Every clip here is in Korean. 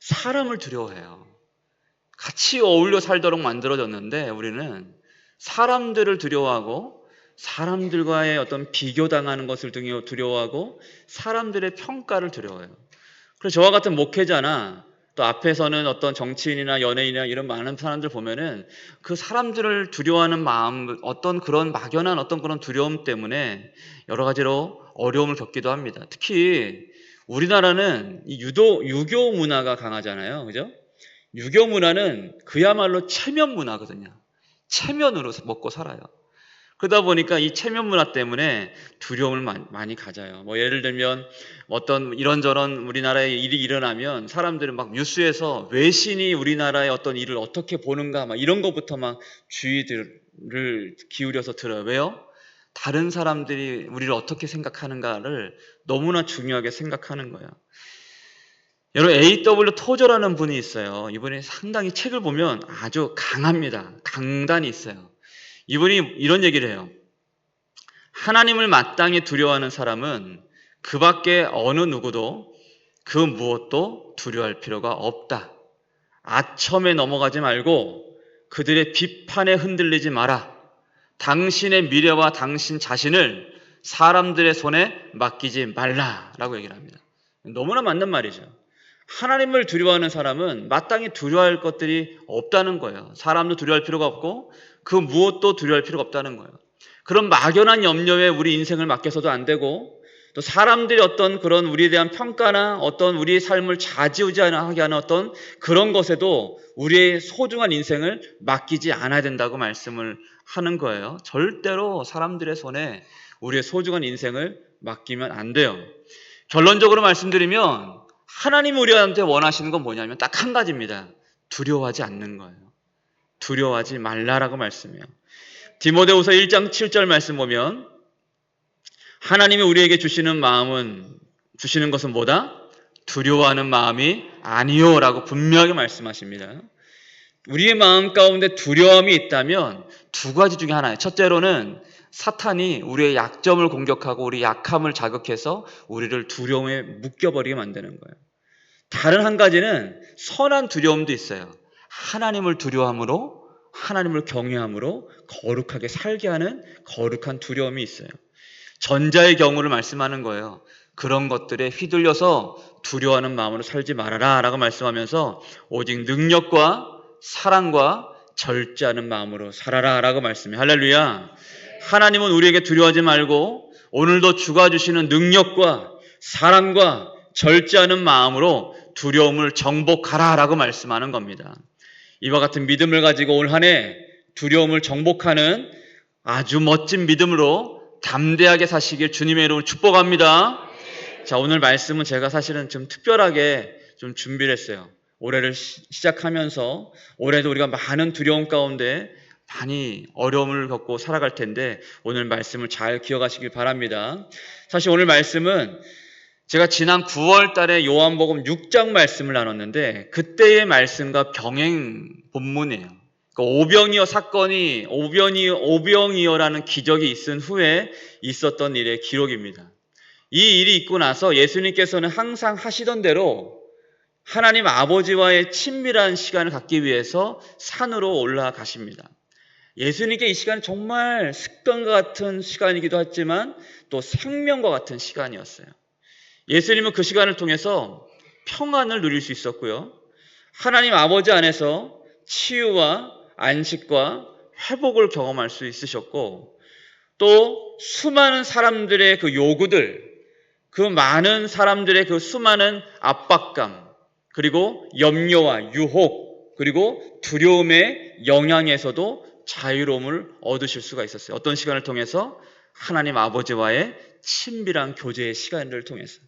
사람을 두려워해요. 같이 어울려 살도록 만들어졌는데 우리는 사람들을 두려워하고 사람들과의 어떤 비교당하는 것을 두려워하고 사람들의 평가를 두려워해요. 그래서 저와 같은 목회자나 또 앞에서는 어떤 정치인이나 연예인이나 이런 많은 사람들 보면은 그 사람들을 두려워하는 마음, 어떤 그런 막연한 어떤 그런 두려움 때문에 여러 가지로 어려움을 겪기도 합니다. 특히 우리나라는 이 유교 문화가 강하잖아요. 그죠? 유교 문화는 그야말로 체면 문화거든요. 체면으로 먹고 살아요. 그러다 보니까 이 체면 문화 때문에 두려움을 많이 가져요. 뭐 예를 들면 어떤 이런저런 우리나라에 일이 일어나면 사람들은 막 뉴스에서 외신이 우리나라의 어떤 일을 어떻게 보는가 막 이런 것부터 막 주의를 기울여서 들어요. 왜요? 다른 사람들이 우리를 어떻게 생각하는가를 너무나 중요하게 생각하는 거예요. 여러분 A.W. 토저라는 분이 있어요. 이분이 상당히 책을 보면 아주 강합니다. 강단이 있어요. 이분이 이런 얘기를 해요. 하나님을 마땅히 두려워하는 사람은 그 밖에 어느 누구도 그 무엇도 두려워할 필요가 없다. 아첨에 넘어가지 말고 그들의 비판에 흔들리지 마라. 당신의 미래와 당신 자신을 사람들의 손에 맡기지 말라라고 얘기를 합니다. 너무나 맞는 말이죠. 하나님을 두려워하는 사람은 마땅히 두려워할 것들이 없다는 거예요. 사람도 두려워할 필요가 없고 그 무엇도 두려워할 필요가 없다는 거예요. 그런 막연한 염려에 우리 인생을 맡겨서도 안 되고 또 사람들이 어떤 그런 우리에 대한 평가나 어떤 우리의 삶을 좌지우지하게 하는 어떤 그런 것에도 우리의 소중한 인생을 맡기지 않아야 된다고 말씀을 하는 거예요. 절대로 사람들의 손에 우리의 소중한 인생을 맡기면 안 돼요. 결론적으로 말씀드리면 하나님이 우리한테 원하시는 건 뭐냐면 딱 한 가지입니다. 두려워하지 않는 거예요. 두려워하지 말라라고 말씀해요. 디모데후서 1장 7절 말씀 보면 하나님이 우리에게 주시는 것은 뭐다? 두려워하는 마음이 아니요라고 분명하게 말씀하십니다. 우리의 마음 가운데 두려움이 있다면 두 가지 중에 하나예요. 첫째로는 사탄이 우리의 약점을 공격하고 우리 약함을 자극해서 우리를 두려움에 묶여버리게 만드는 거예요. 다른 한 가지는 선한 두려움도 있어요. 하나님을 두려워함으로 하나님을 경외함으로 거룩하게 살게 하는 거룩한 두려움이 있어요. 전자의 경우를 말씀하는 거예요. 그런 것들에 휘둘려서 두려워하는 마음으로 살지 말아라 라고 말씀하면서 오직 능력과 사랑과 절제하는 마음으로 살아라 라고 말씀해요. 할렐루야. 하나님은 우리에게 두려워하지 말고 오늘도 주가 주시는 능력과 사랑과 절제하는 마음으로 두려움을 정복하라 라고 말씀하는 겁니다. 이와 같은 믿음을 가지고 올 한 해 두려움을 정복하는 아주 멋진 믿음으로 담대하게 사시길 주님의 이름으로 축복합니다. 자, 오늘 말씀은 제가 사실은 좀 특별하게 좀 준비를 했어요. 올해를 시작하면서 올해도 우리가 많은 두려움 가운데 많이 어려움을 겪고 살아갈 텐데 오늘 말씀을 잘 기억하시길 바랍니다. 사실 오늘 말씀은 제가 지난 9월 달에 요한복음 6장 말씀을 나눴는데 그때의 말씀과 병행 본문이에요. 오병이어 사건이 오병이어라는 기적이 있은 후에 있었던 일의 기록입니다. 이 일이 있고 나서 예수님께서는 항상 하시던 대로 하나님 아버지와의 친밀한 시간을 갖기 위해서 산으로 올라가십니다. 예수님께 이 시간은 정말 습관과 같은 시간이기도 했지만 또 생명과 같은 시간이었어요. 예수님은 그 시간을 통해서 평안을 누릴 수 있었고요. 하나님 아버지 안에서 치유와 안식과 회복을 경험할 수 있으셨고 또 수많은 사람들의 그 요구들, 그 많은 사람들의 그 수많은 압박감, 그리고 염려와 유혹, 그리고 두려움의 영향에서도 자유로움을 얻으실 수가 있었어요. 어떤 시간을 통해서? 하나님 아버지와의 친밀한 교제의 시간을 통해서.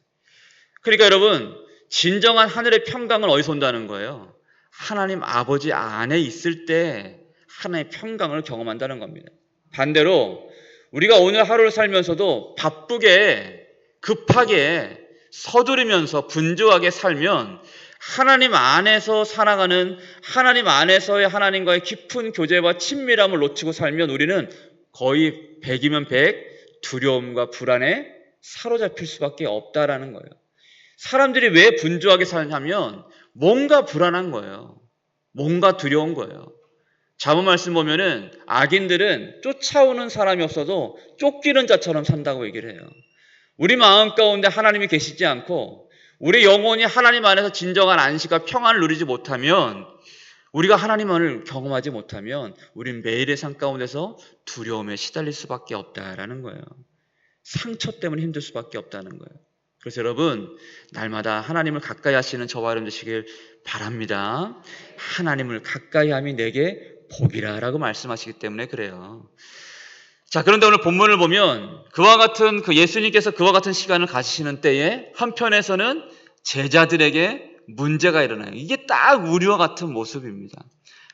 그러니까 여러분, 진정한 하늘의 평강은 어디서 온다는 거예요? 하나님 아버지 안에 있을 때 하나님의 평강을 경험한다는 겁니다. 반대로 우리가 오늘 하루를 살면서도 바쁘게 급하게 서두르면서 분주하게 살면 하나님 안에서 살아가는 하나님 안에서의 하나님과의 깊은 교제와 친밀함을 놓치고 살면 우리는 거의 100이면 100 두려움과 불안에 사로잡힐 수밖에 없다라는 거예요. 사람들이 왜 분주하게 사냐면 뭔가 불안한 거예요. 뭔가 두려운 거예요. 잠언 말씀 보면은 악인들은 쫓아오는 사람이 없어도 쫓기는 자처럼 산다고 얘기를 해요. 우리 마음 가운데 하나님이 계시지 않고 우리 영혼이 하나님 안에서 진정한 안식과 평안을 누리지 못하면, 우리가 하나님을 경험하지 못하면 우린 매일의 삶 가운데서 두려움에 시달릴 수밖에 없다라는 거예요. 상처 때문에 힘들 수밖에 없다는 거예요. 그래서 여러분, 날마다 하나님을 가까이 하시는 저와 여러분 되시길 바랍니다. 하나님을 가까이 함이 내게 복이라 라고 말씀하시기 때문에 그래요. 자, 그런데 오늘 본문을 보면 예수님께서 그와 같은 시간을 가지시는 때에 한편에서는 제자들에게 문제가 일어나요. 이게 딱 우리와 같은 모습입니다.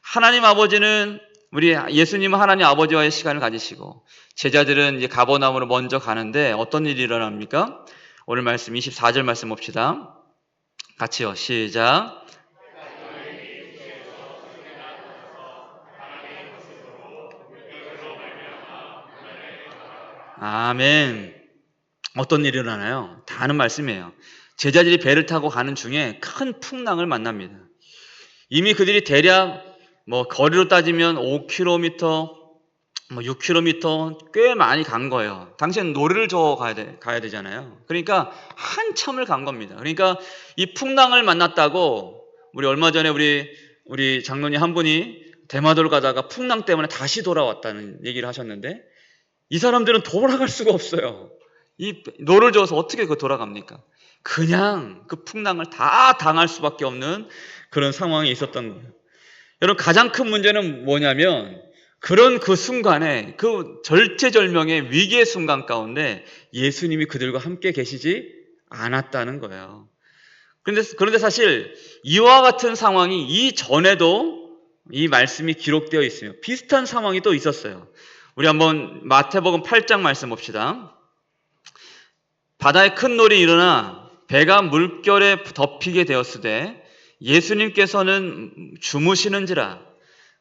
하나님 아버지는, 우리 예수님은 하나님 아버지와의 시간을 가지시고 제자들은 이제 가버나움으로 먼저 가는데 어떤 일이 일어납니까? 오늘 말씀 24절 말씀 봅시다. 같이요. 시작. 아멘. 어떤 일이 일어나요? 다 아는 말씀이에요. 제자들이 배를 타고 가는 중에 큰 풍랑을 만납니다. 이미 그들이 대략 거리로 따지면 5km, 6km 꽤 많이 간 거예요. 당시엔 노래를 저어 가야 되잖아요. 그러니까 한참을 간 겁니다. 그러니까 이 풍랑을 만났다고, 우리 얼마 전에 우리 장로님 한 분이 대마도를 가다가 풍랑 때문에 다시 돌아왔다는 얘기를 하셨는데, 이 사람들은 돌아갈 수가 없어요. 이 노를 저어서 어떻게 돌아갑니까? 그냥 그 풍랑을 다 당할 수밖에 없는 그런 상황이 있었던 거예요. 여러분, 가장 큰 문제는 뭐냐면 그런 그 순간에, 그 절체절명의 위기의 순간 가운데 예수님이 그들과 함께 계시지 않았다는 거예요. 그런데 사실 이와 같은 상황이 이전에도 이 말씀이 기록되어 있어요. 비슷한 상황이 또 있었어요. 우리 한번 마태복음 8장 말씀 봅시다. 바다에 큰 놀이 일어나 배가 물결에 덮이게 되었으되 예수님께서는 주무시는지라.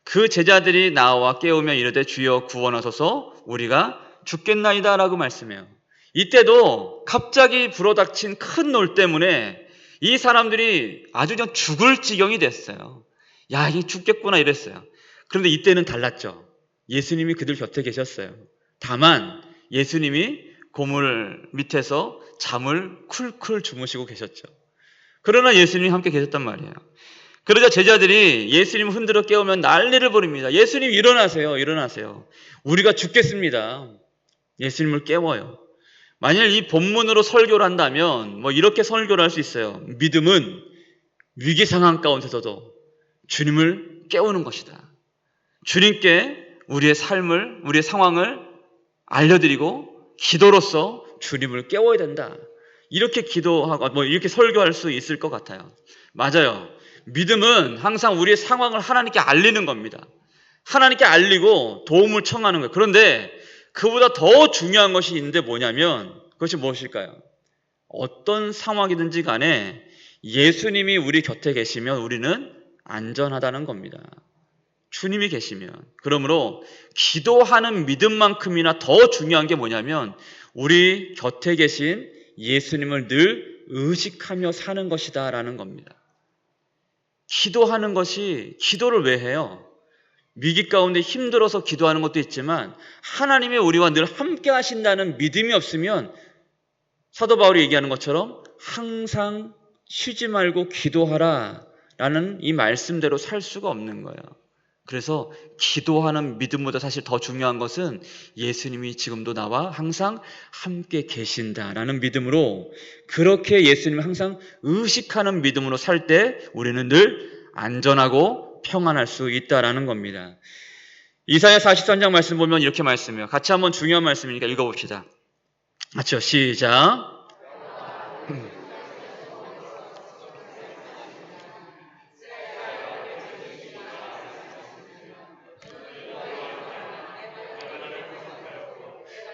그 제자들이 나와 깨우며 이르되 주여 구원하소서, 우리가 죽겠나이다 라고 말씀해요. 이때도 갑자기 불어닥친 큰 놀 때문에 이 사람들이 아주 그냥 죽을 지경이 됐어요. 야, 이게 죽겠구나 이랬어요. 그런데 이때는 달랐죠. 예수님이 그들 곁에 계셨어요. 다만 예수님이 고물 밑에서 잠을 쿨쿨 주무시고 계셨죠. 그러나 예수님이 함께 계셨단 말이에요. 그러자 제자들이 예수님 흔들어 깨우면 난리를 벌입니다. 예수님 일어나세요. 일어나세요. 우리가 죽겠습니다. 예수님을 깨워요. 만일 이 본문으로 설교를 한다면 이렇게 설교를 할 수 있어요. 믿음은 위기 상황 가운데서도 주님을 깨우는 것이다. 주님께 우리의 삶을, 우리의 상황을 알려드리고 기도로서 주님을 깨워야 된다. 이렇게 기도하고 이렇게 설교할 수 있을 것 같아요. 맞아요. 믿음은 항상 우리의 상황을 하나님께 알리는 겁니다. 하나님께 알리고 도움을 청하는 거예요. 그런데 그보다 더 중요한 것이 있는데 뭐냐면, 그것이 무엇일까요? 어떤 상황이든지 간에 예수님이 우리 곁에 계시면 우리는 안전하다는 겁니다. 주님이 계시면. 그러므로 기도하는 믿음만큼이나 더 중요한 게 뭐냐면 우리 곁에 계신 예수님을 늘 의식하며 사는 것이다 라는 겁니다. 기도하는 것이, 기도를 왜 해요? 위기 가운데 힘들어서 기도하는 것도 있지만 하나님이 우리와 늘 함께 하신다는 믿음이 없으면 사도 바울이 얘기하는 것처럼 항상 쉬지 말고 기도하라 라는 이 말씀대로 살 수가 없는 거예요. 그래서 기도하는 믿음보다 사실 더 중요한 것은 예수님이 지금도 나와 항상 함께 계신다라는 믿음으로, 그렇게 예수님을 항상 의식하는 믿음으로 살 때 우리는 늘 안전하고 평안할 수 있다라는 겁니다. 이사야 43장 말씀 보면 이렇게 말씀해요. 같이 한번 중요한 말씀이니까 읽어봅시다. 같이요. 시작.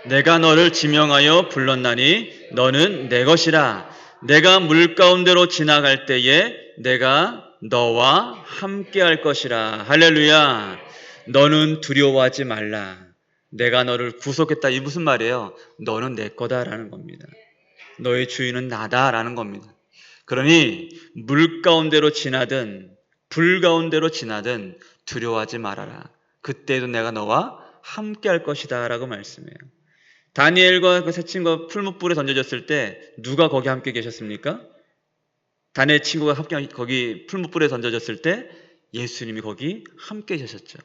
내가 너를 지명하여 불렀나니 너는 내 것이라. 내가 물 가운데로 지나갈 때에 내가 너와 함께 할 것이라. 할렐루야. 너는 두려워하지 말라. 내가 너를 구속했다. 이 무슨 말이에요? 너는 내 거다라는 겁니다. 너의 주인은 나다라는 겁니다. 그러니 물 가운데로 지나든 불 가운데로 지나든 두려워하지 말아라. 그때도 내가 너와 함께 할 것이다 라고 말씀해요. 다니엘과 그 세 친구가 풀무불에 던져졌을 때 누가 거기 함께 계셨습니까? 다니엘 친구가 거기 풀무불에 던져졌을 때 예수님이 거기 함께 계셨죠.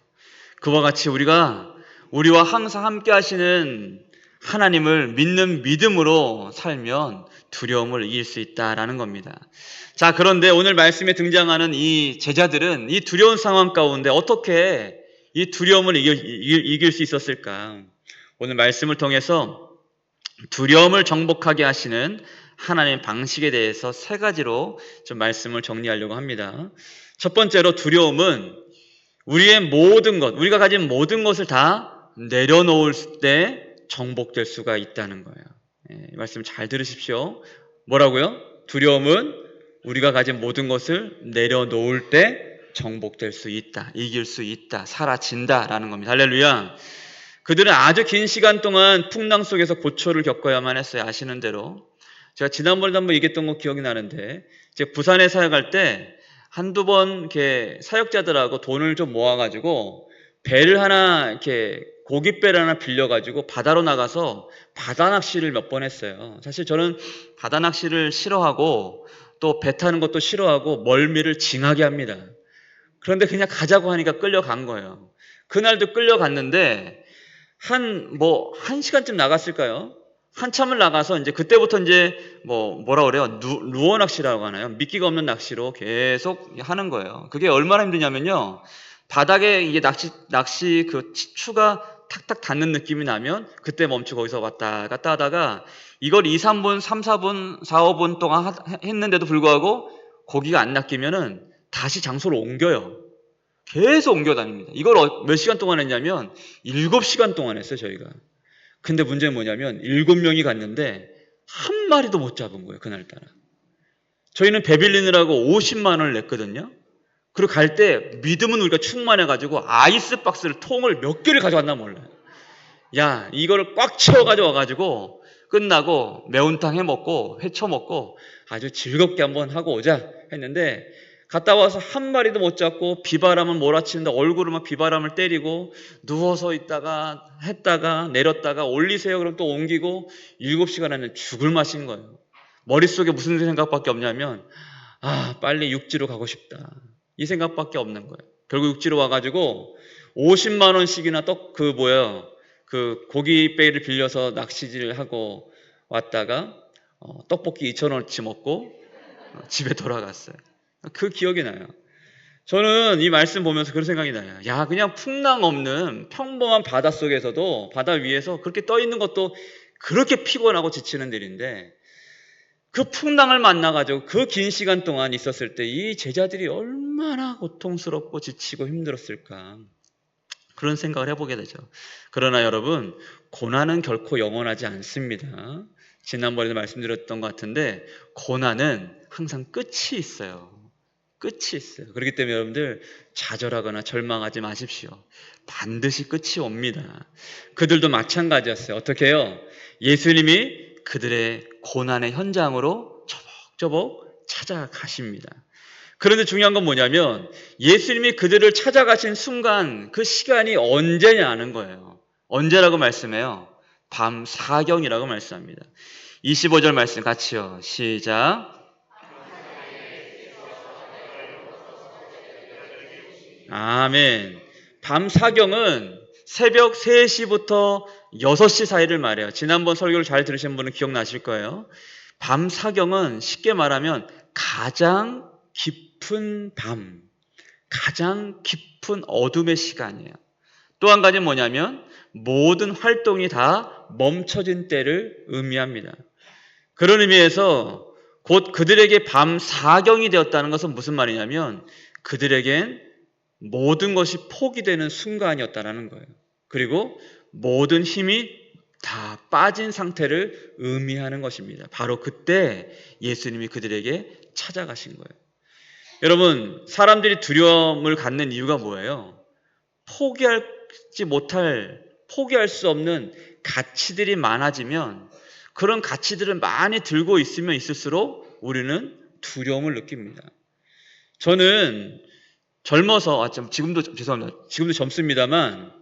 그와 같이 우리와 항상 함께 하시는 하나님을 믿는 믿음으로 살면 두려움을 이길 수 있다라는 겁니다. 자, 그런데 오늘 말씀에 등장하는 이 제자들은 이 두려운 상황 가운데 어떻게 이 두려움을 이길 수 있었을까? 오늘 말씀을 통해서 두려움을 정복하게 하시는 하나님의 방식에 대해서 세 가지로 좀 말씀을 정리하려고 합니다. 첫 번째로 두려움은 우리의 모든 것, 우리가 가진 모든 것을 다 내려놓을 때 정복될 수가 있다는 거예요. 이 말씀 잘 들으십시오. 뭐라고요? 두려움은 우리가 가진 모든 것을 내려놓을 때 정복될 수 있다, 이길 수 있다, 사라진다라는 겁니다. 할렐루야. 그들은 아주 긴 시간 동안 풍랑 속에서 고초를 겪어야만 했어요. 아시는 대로. 제가 지난번에도 한번 얘기했던 거 기억이 나는데, 제가 부산에 사역할 때 한두 번 이렇게 사역자들하고 돈을 좀 모아가지고 배를 하나, 이렇게 고깃배를 하나 빌려가지고 바다로 나가서 바다 낚시를 몇 번 했어요. 사실 저는 바다 낚시를 싫어하고 또 배 타는 것도 싫어하고 멀미를 징하게 합니다. 그런데 그냥 가자고 하니까 끌려간 거예요. 그날도 끌려갔는데 한 시간쯤 나갔을까요? 한참을 나가서 이제 그때부터 이제 뭐라 그래요? 루어 낚시라고 하나요? 미끼가 없는 낚시로 계속 하는 거예요. 그게 얼마나 힘드냐면요. 바닥에 이게 낚시 그 추가 탁탁 닿는 느낌이 나면 그때 멈추고 거기서 왔다 갔다 하다가 이걸 2, 3분, 3, 4분, 4, 5분 동안 했는데도 불구하고 고기가 안 낚이면은 다시 장소를 옮겨요. 계속 옮겨 다닙니다. 이걸 몇 시간 동안 했냐면 7시간 동안 했어요, 저희가. 근데 문제는 뭐냐면 7명이 갔는데 한 마리도 못 잡은 거예요, 그날따라. 저희는 배 빌리느라고 50만 원을 냈거든요. 그리고 갈 때 믿음은 우리가 충만해가지고 아이스박스를 통을 몇 개를 가져왔나 몰라요. 야, 이거를 꽉 채워가지고 와가지고 끝나고 매운탕 해먹고 회쳐 먹고 아주 즐겁게 한번 하고 오자 했는데 갔다 와서 한 마리도 못 잡고 비바람은 몰아치는데 얼굴을 막 비바람을 때리고 누워서 있다가 했다가 내렸다가 올리세요 그럼 또 옮기고 7시간 안에 죽을 맛인 거예요. 머릿속에 무슨 생각밖에 없냐면 빨리 육지로 가고 싶다. 이 생각밖에 없는 거예요. 결국 육지로 와가지고 50만 원씩이나 그 고기배를 빌려서 낚시질을 하고 왔다가 떡볶이 2,000원어치 먹고 집에 돌아갔어요. 그 기억이 나요. 저는 이 말씀 보면서 그런 생각이 나요. 야, 그냥 풍랑 없는 평범한 바다 속에서도 바다 위에서 그렇게 떠 있는 것도 그렇게 피곤하고 지치는 일인데 그 풍랑을 만나가지고 그 긴 시간 동안 있었을 때 이 제자들이 얼마나 고통스럽고 지치고 힘들었을까. 그런 생각을 해보게 되죠. 그러나 여러분, 고난은 결코 영원하지 않습니다. 지난번에도 말씀드렸던 것 같은데 고난은 항상 끝이 있어요. 끝이 있어요. 그렇기 때문에 여러분들 좌절하거나 절망하지 마십시오. 반드시 끝이 옵니다. 그들도 마찬가지였어요. 어떻게 해요? 예수님이 그들의 고난의 현장으로 저벅저벅 찾아가십니다. 그런데 중요한 건 뭐냐면 예수님이 그들을 찾아가신 순간 그 시간이 언제냐는 거예요. 언제라고 말씀해요? 밤 사경이라고 말씀합니다. 25절 말씀 같이요. 시작. 아멘. 밤 사경은 새벽 3시부터 6시 사이를 말해요. 지난번 설교를 잘 들으신 분은 기억나실 거예요. 밤 사경은 쉽게 말하면 가장 깊은 밤, 가장 깊은 어둠의 시간이에요. 또 한 가지는 뭐냐면 모든 활동이 다 멈춰진 때를 의미합니다. 그런 의미에서 곧 그들에게 밤 사경이 되었다는 것은 무슨 말이냐면 그들에겐 모든 것이 포기되는 순간이었다는 거예요. 그리고 모든 힘이 다 빠진 상태를 의미하는 것입니다. 바로 그때 예수님이 그들에게 찾아가신 거예요. 여러분, 사람들이 두려움을 갖는 이유가 뭐예요? 포기할 수 없는 가치들이 많아지면 그런 가치들을 많이 들고 있으면 있을수록 우리는 두려움을 느낍니다. 저는 젊어서, 지금도 죄송합니다. 지금도 젊습니다만,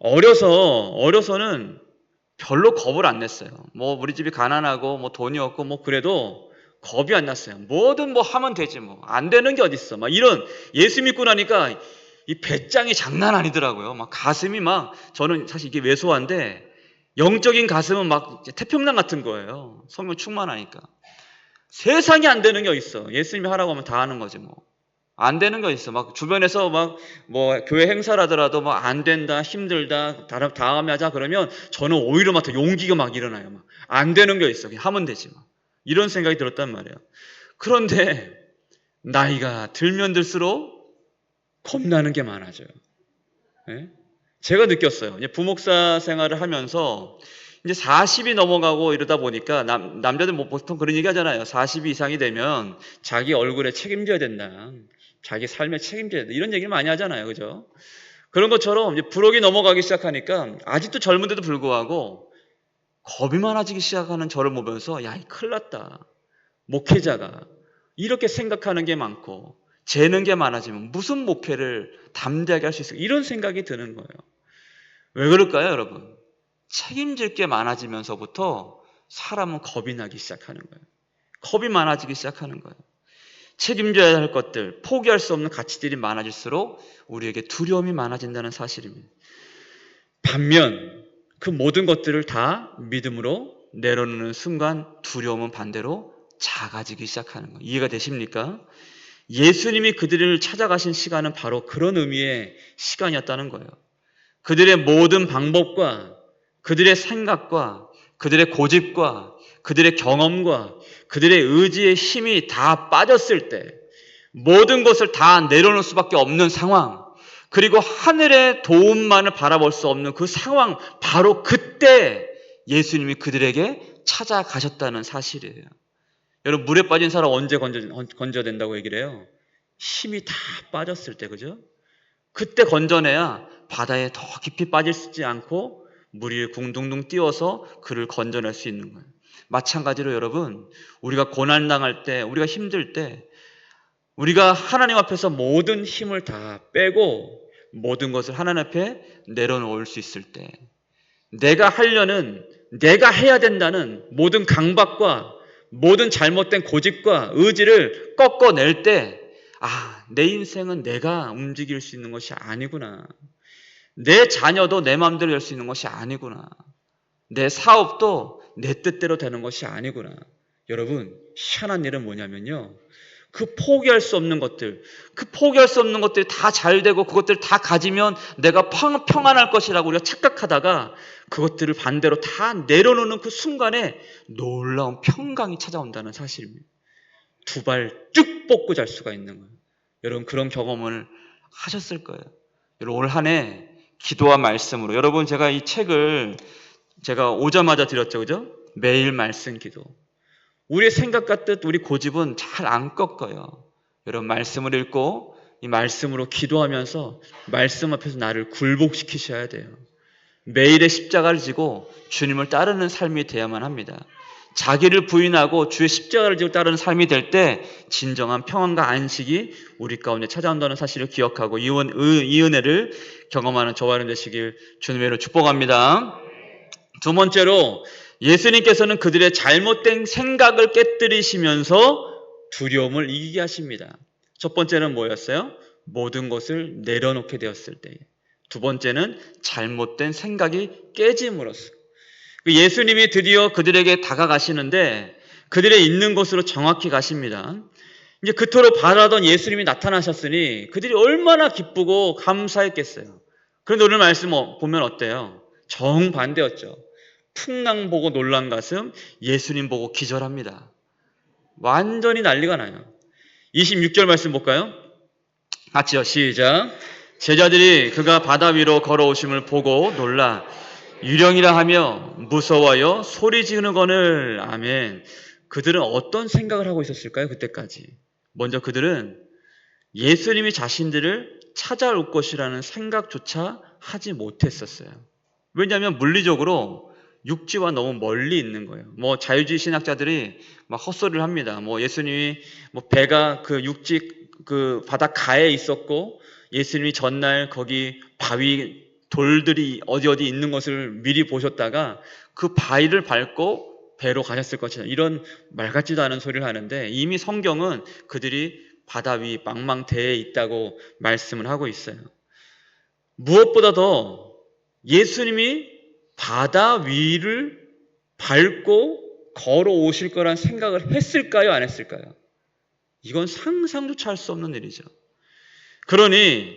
어려서는 별로 겁을 안 냈어요. 뭐, 우리 집이 가난하고, 뭐, 돈이 없고, 뭐, 그래도 겁이 안 났어요. 뭐든 뭐 하면 되지, 뭐. 안 되는 게 어딨어. 막 이런, 예수 믿고 나니까 이 배짱이 장난 아니더라고요. 막 가슴이 막, 저는 사실 이게 왜소한데, 영적인 가슴은 막 태평양 같은 거예요. 성령 충만하니까. 세상에 안 되는 게 어딨어. 예수님이 하라고 하면 다 하는 거지, 뭐. 안 되는 거 있어. 막 주변에서 막 뭐 교회 행사라더라도 막 안 된다, 힘들다, 다음에 하자 그러면 저는 오히려 막 더 용기가 막 일어나요. 막 안 되는 게 있어. 그냥 하면 되지. 막 이런 생각이 들었단 말이에요. 그런데 나이가 들면 들수록 겁나는 게 많아져요. 예? 제가 느꼈어요. 이제 부목사 생활을 하면서 이제 40이 넘어가고 이러다 보니까 남자들 뭐 보통 그런 얘기 하잖아요. 40이 이상이 되면 자기 얼굴에 책임져야 된다. 자기 삶에 책임져야 된다. 이런 얘기를 많이 하잖아요. 그죠? 그런 것처럼 이제 부록이 넘어가기 시작하니까 아직도 젊은데도 불구하고 겁이 많아지기 시작하는 저를 보면서 야, 이 큰일 났다. 목회자가 이렇게 생각하는 게 많고 재는 게 많아지면 무슨 목회를 담대하게 할 수 있을까? 이런 생각이 드는 거예요. 왜 그럴까요, 여러분? 책임질 게 많아지면서부터 사람은 겁이 나기 시작하는 거예요. 겁이 많아지기 시작하는 거예요. 책임져야 할 것들, 포기할 수 없는 가치들이 많아질수록 우리에게 두려움이 많아진다는 사실입니다. 반면 그 모든 것들을 다 믿음으로 내려놓는 순간 두려움은 반대로 작아지기 시작하는 거예요. 이해가 되십니까? 예수님이 그들을 찾아가신 시간은 바로 그런 의미의 시간이었다는 거예요. 그들의 모든 방법과 그들의 생각과 그들의 고집과 그들의 경험과 그들의 의지의 힘이 다 빠졌을 때 모든 것을 다 내려놓을 수밖에 없는 상황, 그리고 하늘의 도움만을 바라볼 수 없는 그 상황, 바로 그때 예수님이 그들에게 찾아가셨다는 사실이에요. 여러분, 물에 빠진 사람 언제 건져낸다고 얘기를 해요? 힘이 다 빠졌을 때, 그죠? 그때 건져내야 바다에 더 깊이 빠지지 않고 물 위에 궁둥둥 띄워서 그를 건져낼 수 있는 거예요. 마찬가지로 여러분, 우리가 고난당할 때, 우리가 힘들 때, 우리가 하나님 앞에서 모든 힘을 다 빼고 모든 것을 하나님 앞에 내려놓을 수 있을 때, 내가 해야 된다는 모든 강박과 모든 잘못된 고집과 의지를 꺾어낼 때, 내 인생은 내가 움직일 수 있는 것이 아니구나. 내 자녀도 내 마음대로 할 수 있는 것이 아니구나. 내 사업도 내 뜻대로 되는 것이 아니구나. 여러분, 희한한 일은 뭐냐면요. 그 포기할 수 없는 것들이 다 잘 되고 그것들 다 가지면 내가 평안할 것이라고 우리가 착각하다가 그것들을 반대로 다 내려놓는 그 순간에 놀라운 평강이 찾아온다는 사실입니다. 두 발 쭉 뻗고 잘 수가 있는 거예요. 여러분, 그런 경험을 하셨을 거예요. 여러분, 올 한 해 기도와 말씀으로, 여러분, 제가 이 책을 제가 오자마자 드렸죠, 그죠? 매일 말씀 기도. 우리의 생각과 뜻, 우리 고집은 잘 안 꺾어요. 여러분, 말씀을 읽고 이 말씀으로 기도하면서 말씀 앞에서 나를 굴복시키셔야 돼요. 매일의 십자가를 지고 주님을 따르는 삶이 돼야만 합니다. 자기를 부인하고 주의 십자가를 지고 따르는 삶이 될 때 진정한 평안과 안식이 우리 가운데 찾아온다는 사실을 기억하고 이 은혜를 경험하는 저와 여러분 되시길 주님의 이름으로 축복합니다. 두 번째로, 예수님께서는 그들의 잘못된 생각을 깨뜨리시면서 두려움을 이기게 하십니다. 첫 번째는 뭐였어요? 모든 것을 내려놓게 되었을 때. 두 번째는 잘못된 생각이 깨짐으로써. 예수님이 드디어 그들에게 다가가시는데 그들의 있는 곳으로 정확히 가십니다. 이제 그토록 바라던 예수님이 나타나셨으니 그들이 얼마나 기쁘고 감사했겠어요. 그런데 오늘 말씀 보면 어때요? 정반대였죠. 풍랑 보고 놀란 가슴, 예수님 보고 기절합니다. 완전히 난리가 나요. 26절 말씀 볼까요? 같이요. 시작. 제자들이 그가 바다 위로 걸어오심을 보고 놀라 유령이라 하며 무서워요 소리 지르거늘. 아멘. 그들은 어떤 생각을 하고 있었을까요? 그때까지. 먼저 그들은 예수님이 자신들을 찾아올 것이라는 생각조차 하지 못했었어요. 왜냐하면 물리적으로 육지와 너무 멀리 있는 거예요. 뭐 자유주의 신학자들이 막 헛소리를 합니다. 뭐 예수님이 뭐 배가 그 육지 그 바닷가에 있었고 예수님이 전날 거기 바위 돌들이 어디 있는 것을 미리 보셨다가 그 바위를 밟고 배로 가셨을 것이다. 이런 말 같지도 않은 소리를 하는데 이미 성경은 그들이 바다 위 망망대해에 있다고 말씀을 하고 있어요. 무엇보다 더 예수님이 바다 위를 밟고 걸어오실 거란 생각을 했을까요? 안 했을까요? 이건 상상조차 할 수 없는 일이죠. 그러니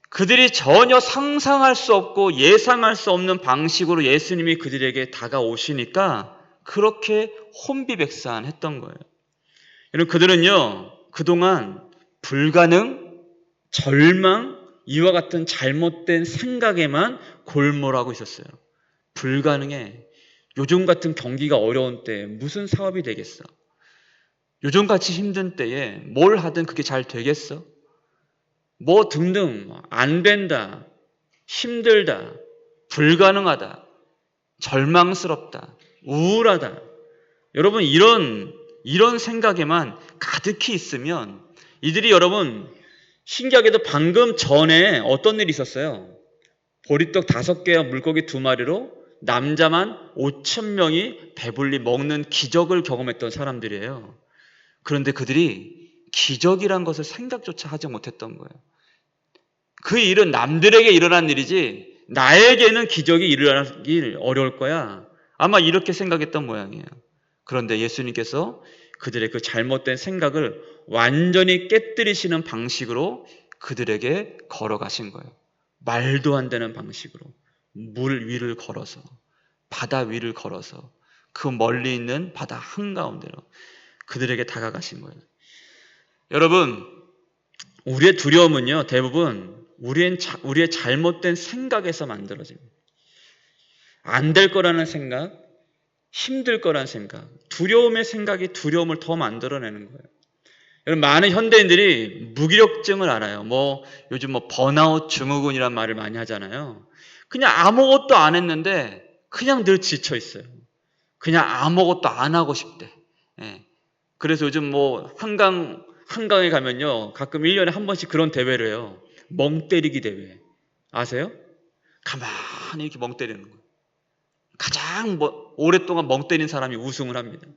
그들이 전혀 상상할 수 없고 예상할 수 없는 방식으로 예수님이 그들에게 다가오시니까 그렇게 혼비백산했던 거예요. 여러분, 그들은요 그동안 불가능, 절망, 이와 같은 잘못된 생각에만 골몰하고 있었어요. 불가능해. 요즘 같은 경기가 어려운 때에 무슨 사업이 되겠어? 요즘같이 힘든 때에 뭘 하든 그게 잘 되겠어? 뭐 등등 안 된다, 힘들다, 불가능하다, 절망스럽다, 우울하다. 여러분 이런 생각에만 가득히 있으면 이들이 여러분 신기하게도 방금 전에 어떤 일이 있었어요? 보리떡 5개와 물고기 2마리로 남자만 5,000명이 배불리 먹는 기적을 경험했던 사람들이에요. 그런데 그들이 기적이란 것을 생각조차 하지 못했던 거예요. 그 일은 남들에게 일어난 일이지 나에게는 기적이 일어나기 어려울 거야. 아마 이렇게 생각했던 모양이에요. 그런데 예수님께서 그들의 그 잘못된 생각을 완전히 깨뜨리시는 방식으로 그들에게 걸어가신 거예요. 말도 안 되는 방식으로 물 위를 걸어서 바다 위를 걸어서 그 멀리 있는 바다 한가운데로 그들에게 다가가신 거예요. 여러분, 우리의 두려움은요 대부분 우리의 잘못된 생각에서 만들어집니다. 안 될 거라는 생각, 힘들 거라는 생각, 두려움의 생각이 두려움을 더 만들어내는 거예요. 여러분, 많은 현대인들이 무기력증을 알아요. 요즘 번아웃 증후군이란 말을 많이 하잖아요. 그냥 아무것도 안 했는데 그냥 늘 지쳐 있어요. 그냥 아무것도 안 하고 싶대. 예. 그래서 요즘 한강에 가면요 가끔 1년에 한 번씩 그런 대회를 해요. 멍 때리기 대회. 아세요? 가만히 이렇게 멍 때리는 거예요. 가장 오랫동안 멍 때린 사람이 우승을 합니다.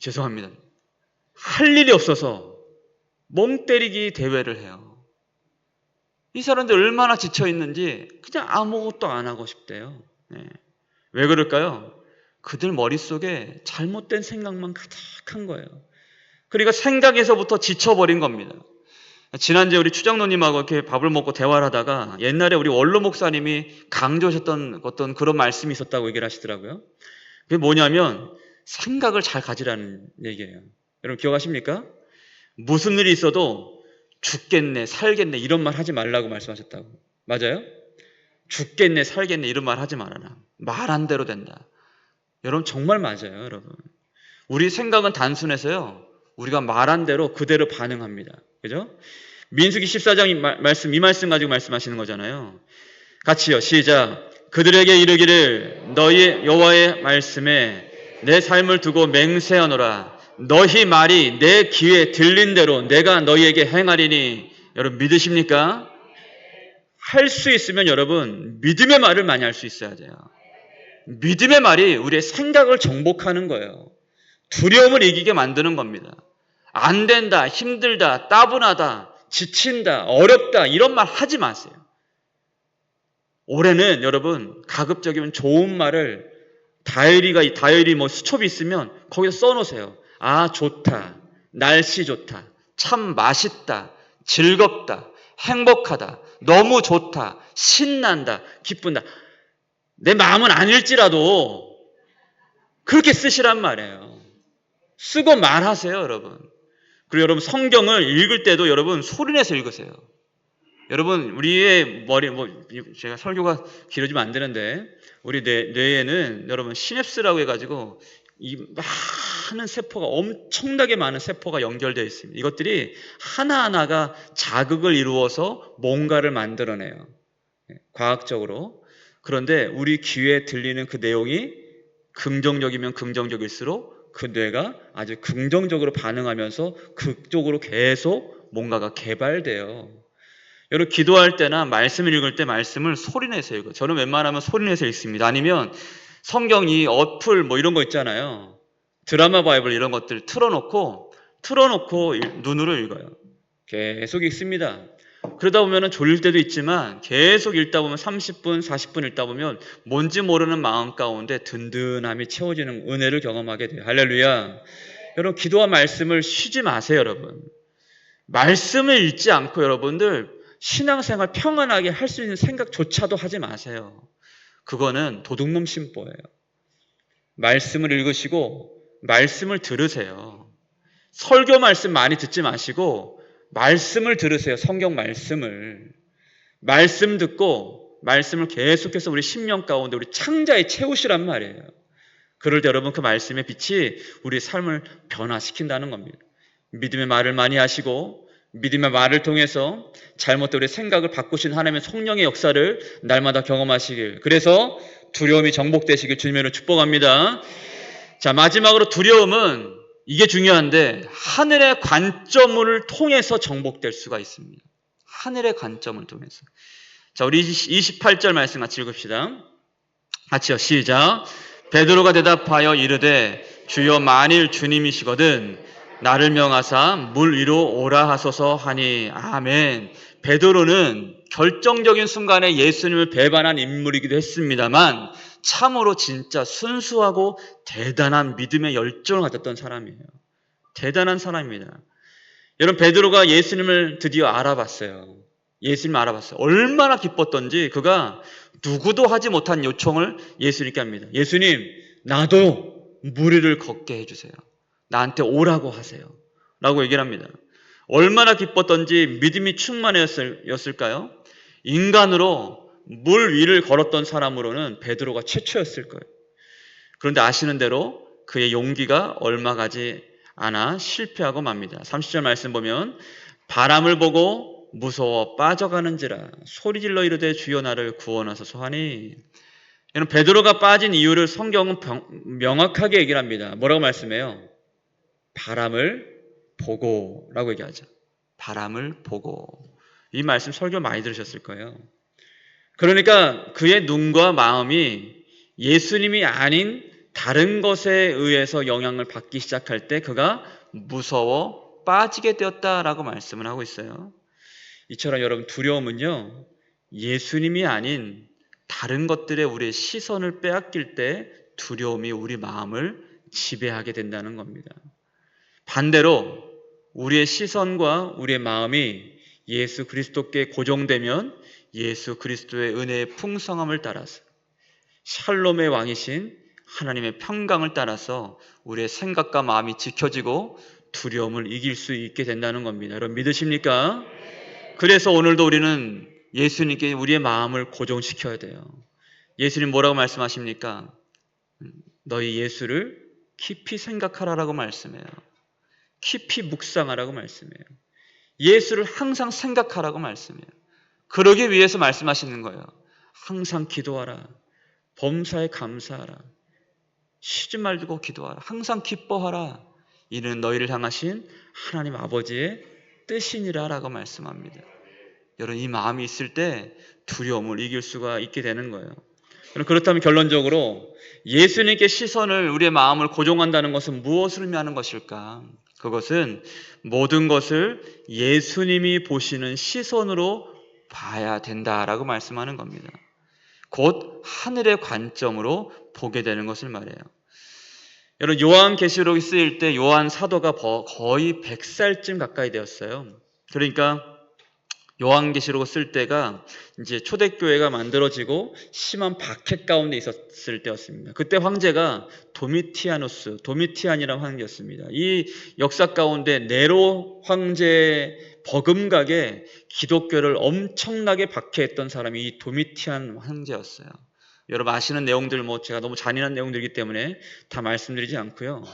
죄송합니다. 할 일이 없어서 멍 때리기 대회를 해요. 이 사람들 얼마나 지쳐 있는지 그냥 아무것도 안 하고 싶대요. 네. 왜 그럴까요? 그들 머릿속에 잘못된 생각만 가득한 거예요. 그러니까 생각에서부터 지쳐버린 겁니다. 지난주에 우리 추장로님하고 이렇게 밥을 먹고 대화를 하다가 옛날에 우리 원로 목사님이 강조하셨던 어떤 그런 말씀이 있었다고 얘기를 하시더라고요. 그게 뭐냐면 생각을 잘 가지라는 얘기예요. 여러분 기억하십니까? 무슨 일이 있어도 죽겠네, 살겠네 이런 말 하지 말라고 말씀하셨다고. 맞아요? 죽겠네, 살겠네 이런 말 하지 말아라. 말한 대로 된다. 여러분 정말 맞아요, 여러분. 우리 생각은 단순해서요. 우리가 말한 대로 그대로 반응합니다. 그죠? 민수기 14장 이 말씀 가지고 말씀하시는 거잖아요. 같이요. 시작. 그들에게 이르기를 너희 여호와의 말씀에 내 삶을 두고 맹세하노라. 너희 말이 내 귀에 들린 대로 내가 너희에게 행하리니. 여러분 믿으십니까? 할 수 있으면 여러분 믿음의 말을 많이 할 수 있어야 돼요. 믿음의 말이 우리의 생각을 정복하는 거예요. 두려움을 이기게 만드는 겁니다. 안 된다, 힘들다, 따분하다, 지친다, 어렵다 이런 말 하지 마세요. 올해는 여러분 가급적이면 좋은 말을 다이어리 수첩이 있으면 거기서 써놓으세요. 아 좋다, 날씨 좋다, 참 맛있다, 즐겁다, 행복하다, 너무 좋다, 신난다, 기쁜다. 내 마음은 아닐지라도 그렇게 쓰시란 말이에요. 쓰고 말하세요, 여러분. 그리고 여러분 성경을 읽을 때도 여러분 소리내서 읽으세요. 여러분 우리의 제가 설교가 길어지면 안 되는데 우리 뇌에는 여러분 시냅스라고 해가지고 이 많은 세포가 엄청나게 많은 세포가 연결되어 있습니다. 이것들이 하나하나가 자극을 이루어서 뭔가를 만들어내요. 과학적으로. 그런데 우리 귀에 들리는 그 내용이 긍정적이면 긍정적일수록 그 뇌가 아주 긍정적으로 반응하면서 그쪽으로 계속 뭔가가 개발돼요. 여러분 기도할 때나 말씀을 읽을 때 말씀을 소리내서 읽어요. 저는 웬만하면 소리내서 읽습니다. 아니면 성경이 어플 뭐 이런 거 있잖아요. 드라마 바이블 이런 것들 틀어놓고 눈으로 읽어요. 계속 읽습니다. 그러다 보면 졸릴 때도 있지만 계속 읽다 보면 30분, 40분 읽다 보면 뭔지 모르는 마음 가운데 든든함이 채워지는 은혜를 경험하게 돼요. 할렐루야. 여러분 기도와 말씀을 쉬지 마세요, 여러분. 말씀을 읽지 않고 여러분들 신앙생활 평안하게 할 수 있는 생각조차도 하지 마세요. 그거는 도둑놈 심보예요. 말씀을 읽으시고 말씀을 들으세요. 설교 말씀 많이 듣지 마시고 말씀을 들으세요. 성경 말씀을. 말씀 듣고 말씀을 계속해서 우리 심령 가운데 우리 창자에 채우시란 말이에요. 그럴 때 여러분 그 말씀의 빛이 우리 삶을 변화시킨다는 겁니다. 믿음의 말을 많이 하시고 믿음의 말을 통해서 잘못된 우리 생각을 바꾸신 하나님의 성령의 역사를 날마다 경험하시길, 그래서 두려움이 정복되시길 주님으로 축복합니다. 자, 마지막으로 두려움은 이게 중요한데 하늘의 관점을 통해서 정복될 수가 있습니다. 하늘의 관점을 통해서. 자, 우리 28절 말씀 같이 읽읍시다. 같이요. 시작. 베드로가 대답하여 이르되 주여 만일 주님이시거든 나를 명하사 물 위로 오라 하소서 하니. 아멘. 베드로는 결정적인 순간에 예수님을 배반한 인물이기도 했습니다만 참으로 진짜 순수하고 대단한 믿음의 열정을 가졌던 사람이에요. 대단한 사람입니다. 여러분 베드로가 예수님을 드디어 알아봤어요. 예수님을 알아봤어요. 얼마나 기뻤던지 그가 누구도 하지 못한 요청을 예수님께 합니다. 예수님, 나도 물 위를 걷게 해주세요. 나한테 오라고 하세요. 라고 얘기를 합니다. 얼마나 기뻤던지 믿음이 충만했을까요? 인간으로 물 위를 걸었던 사람으로는 베드로가 최초였을 거예요. 그런데 아시는 대로 그의 용기가 얼마 가지 않아 실패하고 맙니다. 30절 말씀 보면 바람을 보고 무서워 빠져가는지라 소리질러 이르되 주여 나를 구원하소서 하니. 여러분 베드로가 빠진 이유를 성경은 명확하게 얘기를 합니다. 뭐라고 말씀해요? 바람을 보고 라고 얘기하죠. 바람을 보고. 이 말씀 설교 많이 들으셨을 거예요. 그러니까 그의 눈과 마음이 예수님이 아닌 다른 것에 의해서 영향을 받기 시작할 때 그가 무서워 빠지게 되었다라고 말씀을 하고 있어요. 이처럼 여러분 두려움은요, 예수님이 아닌 다른 것들에 우리의 시선을 빼앗길 때 두려움이 우리 마음을 지배하게 된다는 겁니다. 반대로 우리의 시선과 우리의 마음이 예수 그리스도께 고정되면 예수 그리스도의 은혜의 풍성함을 따라서 샬롬의 왕이신 하나님의 평강을 따라서 우리의 생각과 마음이 지켜지고 두려움을 이길 수 있게 된다는 겁니다. 여러분 믿으십니까? 그래서 오늘도 우리는 예수님께 우리의 마음을 고정시켜야 돼요. 예수님 뭐라고 말씀하십니까? 너희 예수를 깊이 생각하라라고 말씀해요. 깊이 묵상하라고 말씀해요. 예수를 항상 생각하라고 말씀해요. 그러기 위해서 말씀하시는 거예요. 항상 기도하라. 범사에 감사하라. 쉬지 말고 기도하라. 항상 기뻐하라. 이는 너희를 향하신 하나님 아버지의 뜻이니라 라고 말씀합니다. 여러분 이 마음이 있을 때 두려움을 이길 수가 있게 되는 거예요. 그렇다면 결론적으로 예수님께 시선을 우리의 마음을 고정한다는 것은 무엇을 의미하는 것일까? 그것은 모든 것을 예수님이 보시는 시선으로 봐야 된다라고 말씀하는 겁니다. 곧 하늘의 관점으로 보게 되는 것을 말해요. 여러분 요한계시록이 쓰일 때 요한 사도가 거의 100살쯤 가까이 되었어요. 그러니까 요한계시록을 쓸 때가 이제 초대교회가 만들어지고 심한 박해 가운데 있었을 때였습니다. 그때 황제가 도미티안이라는 황제였습니다. 이 역사 가운데 네로 황제의 버금가게 기독교를 엄청나게 박해했던 사람이 이 도미티안 황제였어요. 여러분 아시는 내용들 제가 너무 잔인한 내용들이기 때문에 다 말씀드리지 않고요.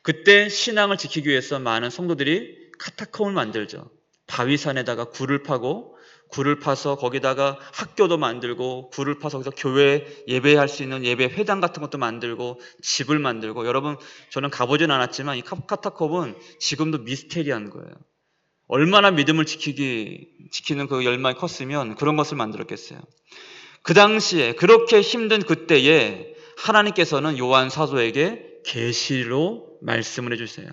그때 신앙을 지키기 위해서 많은 성도들이 카타콤을 만들죠. 바위산에다가 굴을 파고 굴을 파서 거기다가 학교도 만들고, 굴을 파서 거기서 교회 예배할 수 있는 예배 회당 같은 것도 만들고, 집을 만들고. 여러분, 저는 가보진 않았지만 이 카타콤은 지금도 미스테리한 거예요. 얼마나 믿음을 지키는 그 열망이 컸으면 그런 것을 만들었겠어요. 그 당시에 그렇게 힘든 그때에 하나님께서는 요한 사도에게 계시로 말씀을 해주세요.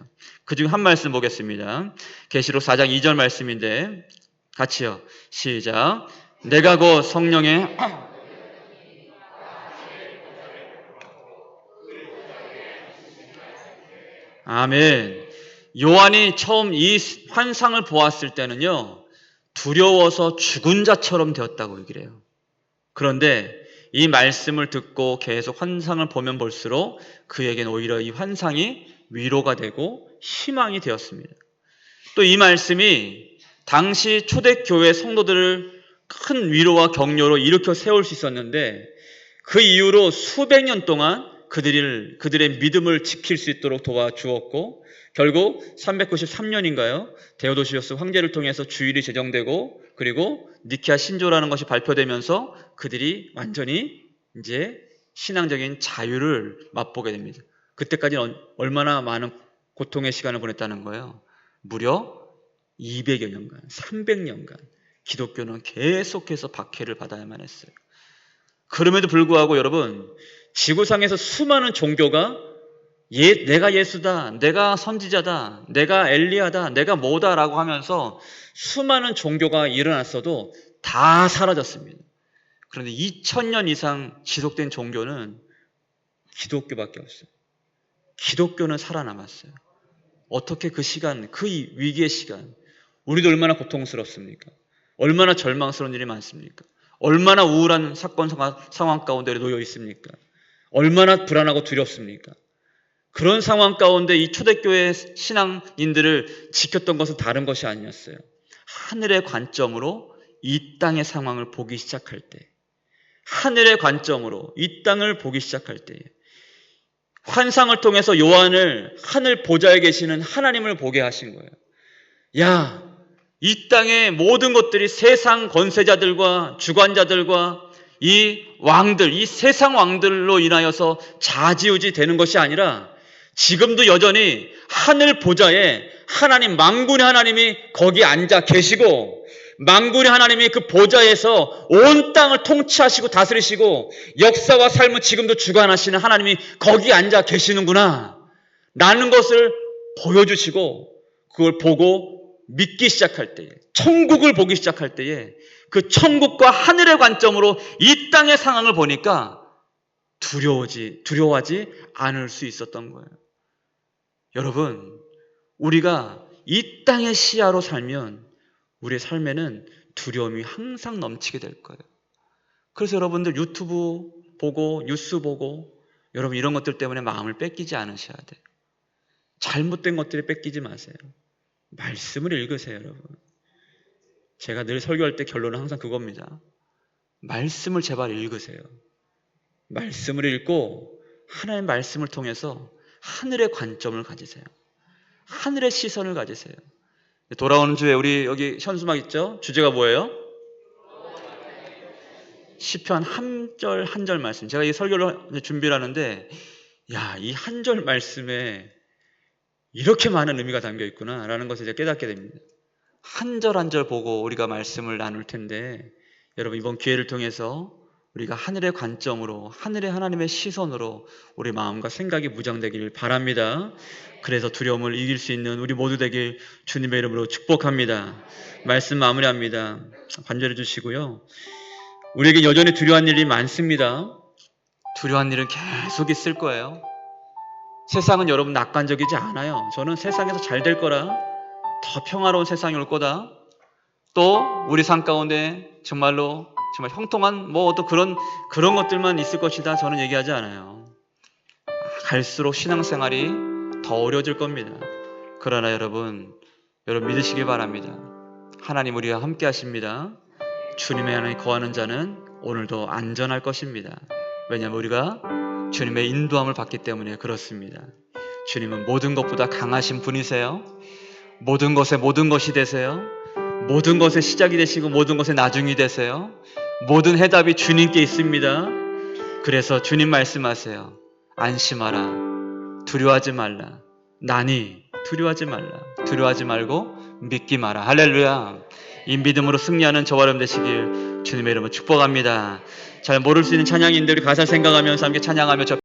그중 한 말씀 보겠습니다. 계시록 4장 2절 말씀인데 같이요. 시작. 내가 곧 성령의 아멘. 요한이 처음 이 환상을 보았을 때는요, 두려워서 죽은 자처럼 되었다고 얘기를 해요. 그런데 이 말씀을 듣고 계속 환상을 보면 볼수록 그에게는 오히려 이 환상이 위로가 되고 희망이 되었습니다. 또 이 말씀이 당시 초대교회 성도들을 큰 위로와 격려로 일으켜 세울 수 있었는데, 그 이후로 수백 년 동안 그들의 믿음을 지킬 수 있도록 도와주었고, 결국 393년인가요? 데오도시우스 황제를 통해서 주일이 제정되고, 그리고 니케아 신조라는 것이 발표되면서 그들이 완전히 이제 신앙적인 자유를 맛보게 됩니다. 그때까지는 얼마나 많은 고통의 시간을 보냈다는 거예요. 무려 200여 년간, 300년간 기독교는 계속해서 박해를 받아야만 했어요. 그럼에도 불구하고 여러분, 지구상에서 수많은 종교가 내가 예수다, 내가 선지자다, 내가 엘리야다, 내가 뭐다라고 하면서 수많은 종교가 일어났어도 다 사라졌습니다. 그런데 2000년 이상 지속된 종교는 기독교밖에 없어요. 기독교는 살아남았어요. 어떻게 그 시간, 그 위기의 시간, 우리도 얼마나 고통스럽습니까? 얼마나 절망스러운 일이 많습니까? 얼마나 우울한 사건 상황 가운데 놓여 있습니까? 얼마나 불안하고 두렵습니까? 그런 상황 가운데 이 초대교회 신앙인들을 지켰던 것은 다른 것이 아니었어요. 하늘의 관점으로 이 땅의 상황을 보기 시작할 때, 하늘의 관점으로 이 땅을 보기 시작할 때, 환상을 통해서 요한을 하늘 보좌에 계시는 하나님을 보게 하신 거예요. 야, 이 땅의 모든 것들이 세상 권세자들과 주관자들과 이 왕들, 이 세상 왕들로 인하여서 좌지우지 되는 것이 아니라 지금도 여전히 하늘 보좌에 하나님, 만군의 하나님이 거기 앉아 계시고, 만군의 하나님이 그 보좌에서 온 땅을 통치하시고 다스리시고 역사와 삶을 지금도 주관하시는 하나님이 거기 앉아 계시는구나 라는 것을 보여주시고, 그걸 보고 믿기 시작할 때에, 천국을 보기 시작할 때에 그 천국과 하늘의 관점으로 이 땅의 상황을 보니까 두려워하지 않을 수 있었던 거예요. 여러분, 우리가 이 땅의 시야로 살면 우리의 삶에는 두려움이 항상 넘치게 될 거예요. 그래서 여러분들 유튜브 보고 뉴스 보고 여러분 이런 것들 때문에 마음을 뺏기지 않으셔야 돼요. 잘못된 것들이 뺏기지 마세요. 말씀을 읽으세요, 여러분. 제가 늘 설교할 때 결론은 항상 그겁니다. 말씀을 제발 읽으세요. 말씀을 읽고 하나님의 말씀을 통해서 하늘의 관점을 가지세요. 하늘의 시선을 가지세요. 돌아오는 주에 우리 여기 현수막 있죠? 주제가 뭐예요? 시편 한 절 한 절 말씀. 제가 이 설교를 준비를 하는데 이 한 절 말씀에 이렇게 많은 의미가 담겨 있구나 라는 것을 이제 깨닫게 됩니다. 한 절 한 절 보고 우리가 말씀을 나눌 텐데, 여러분 이번 기회를 통해서 우리가 하늘의 관점으로, 하늘의 하나님의 시선으로 우리 마음과 생각이 무장되길 바랍니다. 그래서 두려움을 이길 수 있는 우리 모두 되길 주님의 이름으로 축복합니다. 말씀 마무리합니다. 간절히 주시고요. 우리에게 여전히 두려운 일이 많습니다. 두려운 일은 계속 있을 거예요. 세상은 여러분 낙관적이지 않아요. 저는 세상에서 잘 될 거라, 더 평화로운 세상이 올 거다, 또 우리 삶 가운데 정말 형통한 또 그런 것들만 있을 것이다, 저는 얘기하지 않아요. 갈수록 신앙생활이 더 어려워질 겁니다. 그러나 여러분 믿으시길 바랍니다. 하나님 우리와 함께 하십니다. 주님의 안에 거하는 자는 오늘도 안전할 것입니다. 왜냐하면 우리가 주님의 인도함을 받기 때문에 그렇습니다. 주님은 모든 것보다 강하신 분이세요. 모든 것에 모든 것이 되세요. 모든 것의 시작이 되시고 모든 것의 나중이 되세요. 모든 해답이 주님께 있습니다. 그래서 주님 말씀하세요. 안심하라. 두려워하지 말라. 나니 두려워하지 말라. 두려워하지 말고 믿기 마라. 할렐루야. 이 믿음으로 승리하는 저와 여러분 되시길 주님의 이름으로 축복합니다. 잘 모를 수 있는 찬양인들 가사 생각하면서 함께 찬양하며